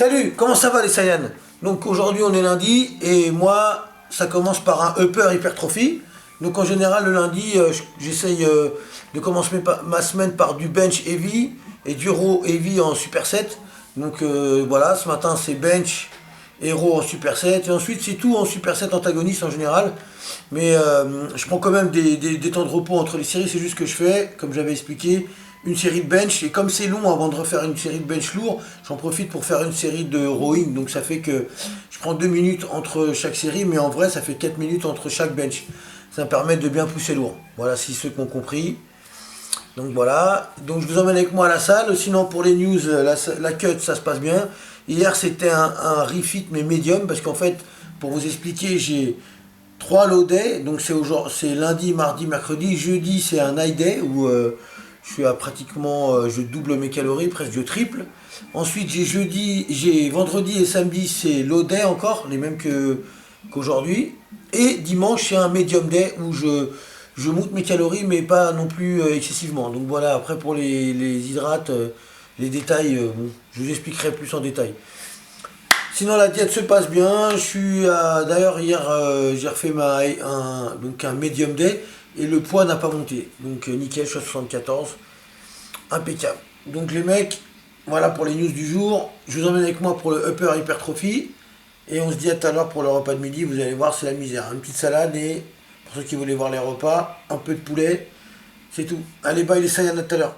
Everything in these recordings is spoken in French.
Salut, comment ça va les Saiyans? Donc aujourd'hui on est lundi et moi ça commence par un upper hypertrophie. Donc en général le lundi j'essaye de commencer ma semaine par du bench heavy et du raw heavy en superset. Donc voilà, ce matin c'est bench et raw en superset et ensuite c'est tout en superset antagoniste en général. Mais je prends quand même des temps de repos entre les séries, c'est juste que je fais, comme j'avais expliqué, une série de bench, et comme c'est long avant de refaire une série de bench lourd, j'en profite pour faire une série de rowing, donc ça fait que je prends 2 minutes entre chaque série, mais en vrai ça fait 4 minutes entre chaque bench. Ça me permet de bien pousser lourd. Voilà, si ceux qui ont compris. Donc voilà, donc je vous emmène avec moi à la salle, sinon pour les news, la cut ça se passe bien. Hier c'était un refit mais médium, parce qu'en fait, pour vous expliquer, j'ai 3 low day, donc c'est lundi, mardi, mercredi, jeudi c'est un high day où je suis à pratiquement, je double mes calories, presque je triple. Ensuite j'ai vendredi et samedi c'est low day encore, les mêmes qu'aujourd'hui. Et dimanche c'est un medium day où je monte mes calories mais pas non plus excessivement. Donc voilà, après pour les hydrates, les détails, bon, je vous expliquerai plus en détail. Sinon la diète se passe bien, d'ailleurs hier j'ai refait donc un medium day et le poids n'a pas monté. Donc nickel, je suis à 74, impeccable. Donc les mecs, voilà pour les news du jour. Je vous emmène avec moi pour le upper hypertrophie et on se dit à tout à l'heure pour le repas de midi. Vous allez voir, c'est la misère. Une petite salade et pour ceux qui voulaient voir les repas, un peu de poulet, c'est tout. Allez, bye les Saiyans, à tout à l'heure.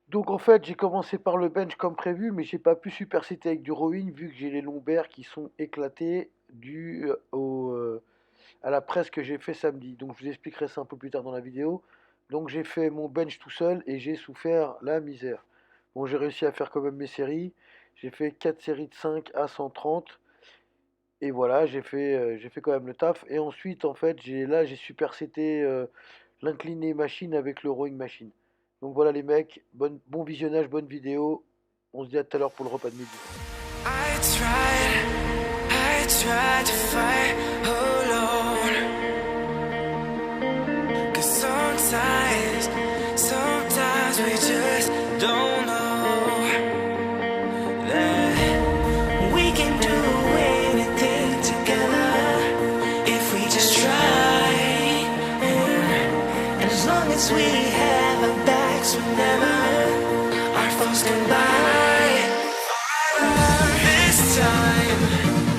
Donc en fait, j'ai commencé par le bench comme prévu, mais j'ai pas pu superciter avec du rowing vu que j'ai les lombaires qui sont éclatés dû à la presse que j'ai fait samedi. Donc je vous expliquerai ça un peu plus tard dans la vidéo. Donc j'ai fait mon bench tout seul et j'ai souffert la misère. Bon, j'ai réussi à faire quand même mes séries. J'ai fait 4 séries de 5 à 130. Et voilà, j'ai fait quand même le taf. Et ensuite, en fait, j'ai superseté l'incliné machine avec le rowing machine. Donc voilà les mecs, bon visionnage, bonne vidéo. On se dit à tout à l'heure pour le repas de midi. I tried to fight alone. 'Cause sometimes we just don't know that we can do anything together if we just try. And as long as we have our backs, whenever our foes come by, this time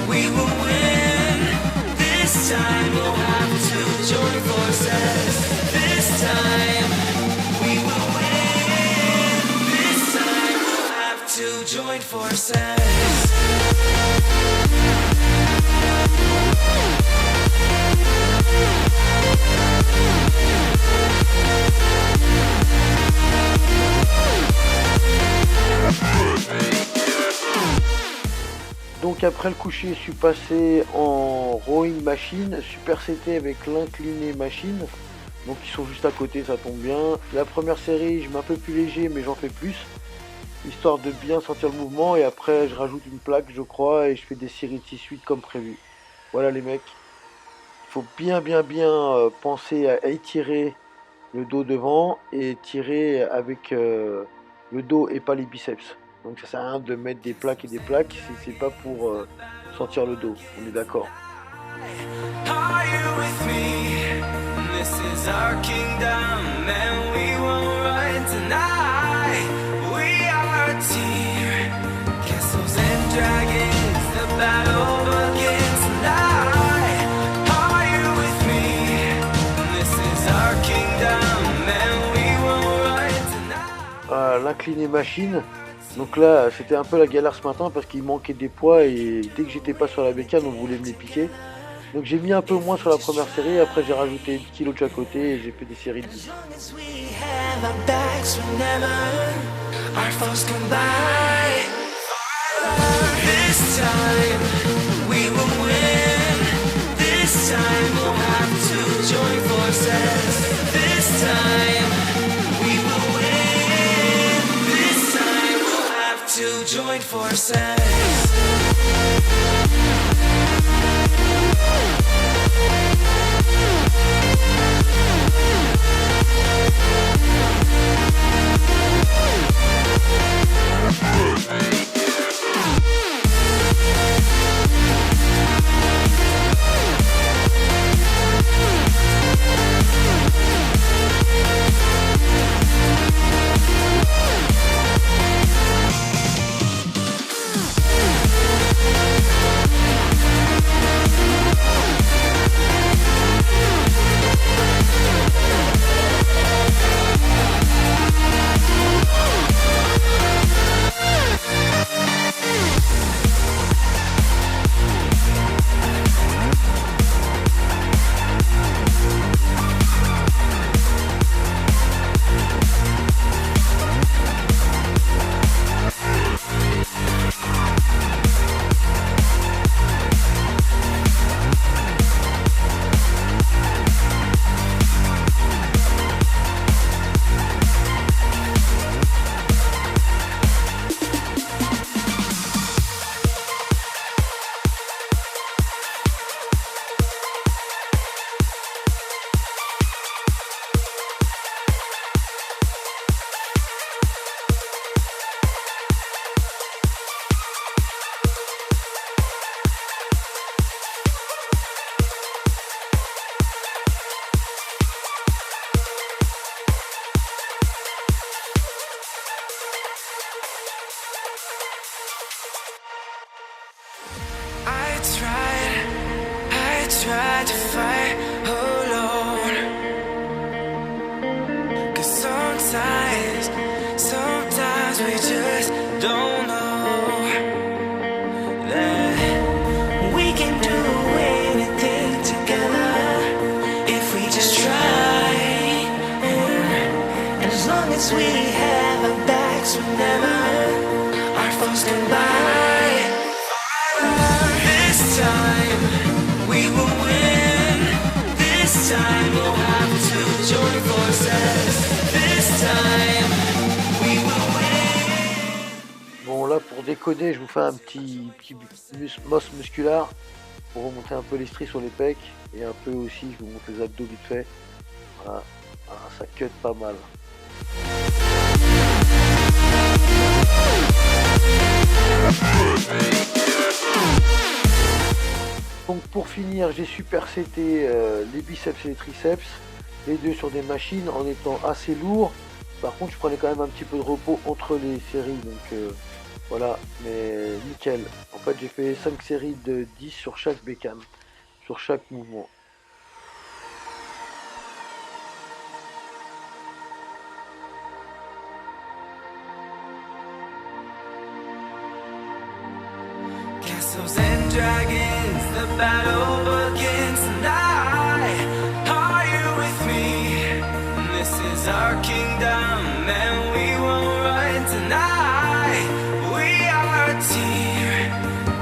we will win. This time we'll have to join forces. This time we will win. This time we'll have to join forces. Donc après le coucher, je suis passé en rowing machine, superseté avec l'incliné machine. Donc ils sont juste à côté, ça tombe bien. La première série, je mets un peu plus léger, mais j'en fais plus, histoire de bien sentir le mouvement. Et après, je rajoute une plaque, je crois, et je fais des séries de 6-8 comme prévu. Voilà les mecs. Il faut bien penser à étirer le dos devant et tirer avec le dos et pas les biceps. Donc ça sert à rien de mettre des plaques et des plaques si c'est pas pour sentir le dos, on est d'accord. L'incliné machine. Donc là, c'était un peu la galère ce matin parce qu'il manquait des poids et dès que j'étais pas sur la bécane, on voulait me les piquer. Donc j'ai mis un peu moins sur la première série, après j'ai rajouté 10 kilos de chaque côté et j'ai fait des séries de 10. To join forces. hypnotized. Sometimes we just don't know that we can do anything together if we just try. And as long as we have our backs, whenever our foes come by, this time we will win. This time we'll have to join forces. This time we will win. Bon là pour décoder je vous fais un petit moss musculaire pour remonter un peu les stries sur les pecs et un peu aussi je vous montre les abdos vite fait. Voilà, ça cut pas mal. Donc pour finir j'ai superseté les biceps et les triceps, les deux sur des machines en étant assez lourd. Par contre je prenais quand même un petit peu de repos entre les séries, donc voilà, mais nickel. En fait j'ai fait 5 séries de 10 sur chaque bécane, sur chaque mouvement. Castles and dragons, the battle begins tonight. Are you with me? This is our kingdom and we won't run tonight. We are a team.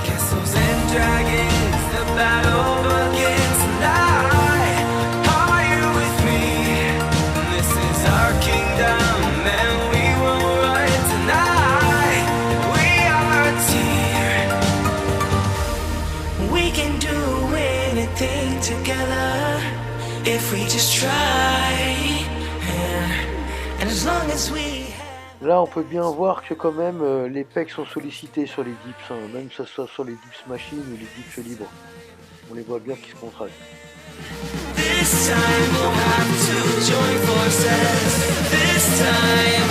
Castles and dragons, the battle begins tonight. Are you with me? This is our kingdom and we won't run tonight. We are a team. We can do anything together if we just try. And as long as we have... Là on peut bien voir que quand même les pecs sont sollicités sur les dips, hein, même que ce soit sur les dips machines ou les dips libres. On les voit bien qui se contractent. This time we'll have to join forces. This time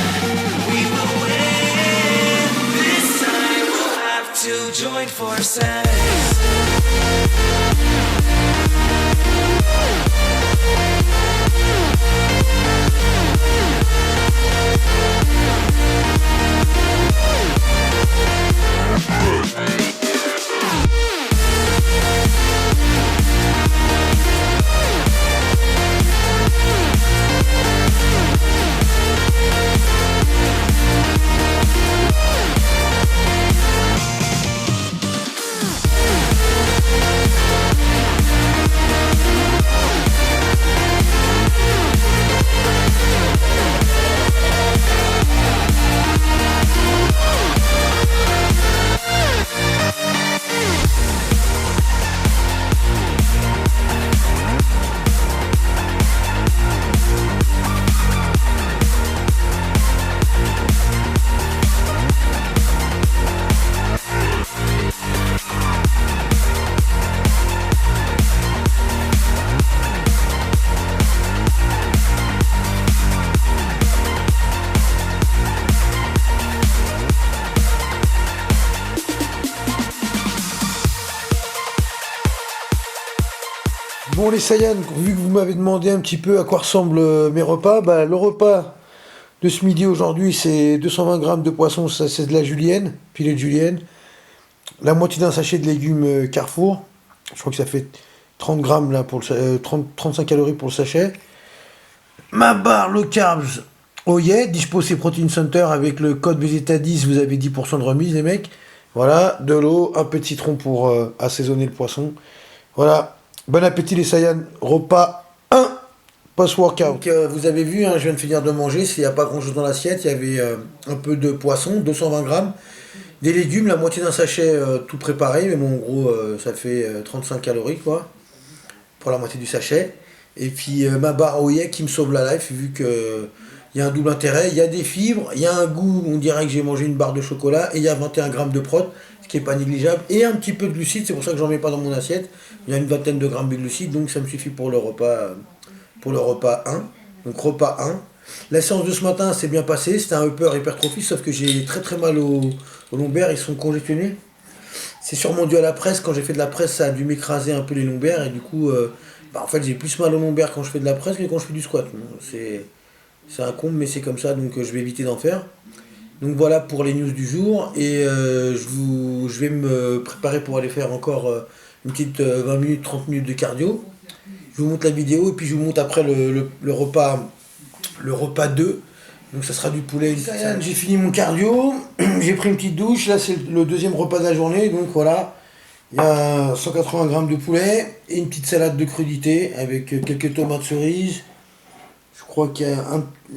we will win. This time we'll have to join forces. Bon les Saiyans, vu que vous m'avez demandé un petit peu à quoi ressemblent mes repas, bah, le repas de ce midi aujourd'hui c'est 220 grammes de poisson, ça c'est de la julienne, filet de julienne, la moitié d'un sachet de légumes Carrefour, je crois que ça fait 30 grammes là pour 35 calories pour le sachet, ma barre low carbs Oye, dispo c'est Protein Center avec le code BZTA10, vous avez 10% de remise les mecs, voilà, de l'eau, un peu de citron pour assaisonner le poisson, voilà. Bon appétit les Saiyans, repas 1 post-workout. Vous avez vu, hein, je viens de finir de manger, il n'y a pas grand chose dans l'assiette, il y avait un peu de poisson, 220 grammes, des légumes, la moitié d'un sachet tout préparé, mais bon en gros ça fait 35 calories quoi, pour la moitié du sachet. Et puis ma barre Oye qui me sauve la life vu que il y a un double intérêt, il y a des fibres, il y a un goût, on dirait que j'ai mangé une barre de chocolat, et il y a 21 grammes de prot, ce qui n'est pas négligeable, et un petit peu de glucides, c'est pour ça que j'en mets pas dans mon assiette, il y a une vingtaine de grammes de glucides, donc ça me suffit pour le repas 1, donc repas 1. La séance de ce matin s'est bien passée, c'était un upper hypertrophie, sauf que j'ai très mal aux lombaires, ils sont congestionnés. C'est sûrement dû à la presse, quand j'ai fait de la presse ça a dû m'écraser un peu les lombaires, et du coup, en fait j'ai plus mal aux lombaires quand je fais de la presse que quand je fais du squat. C'est un comble, mais c'est comme ça, donc je vais éviter d'en faire. Donc voilà pour les news du jour. Et je vais me préparer pour aller faire encore une petite 20 minutes, 30 minutes de cardio. Je vous montre la vidéo et puis je vous montre après le repas 2. Donc ça sera du poulet. J'ai fini mon cardio, j'ai pris une petite douche. Là c'est le deuxième repas de la journée. Donc voilà, il y a 180 grammes de poulet et une petite salade de crudité avec quelques tomates cerises. Je crois qu'il y a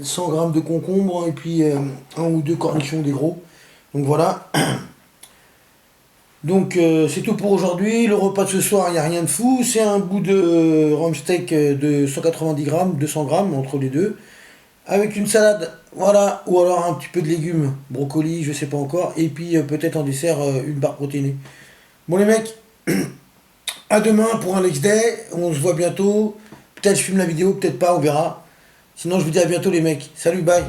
100 grammes de concombre et puis un ou deux cornichons des gros. Donc voilà. Donc c'est tout pour aujourd'hui. Le repas de ce soir, il n'y a rien de fou. C'est un bout de rhum steak de 190 grammes, 200 grammes entre les deux. Avec une salade, voilà. Ou alors un petit peu de légumes, brocoli, je sais pas encore. Et puis peut-être en dessert, une barre protéinée. Bon les mecs, à demain pour un next day. On se voit bientôt. Peut-être je filme la vidéo, peut-être pas, on verra. Sinon je vous dis à bientôt les mecs. Salut, bye.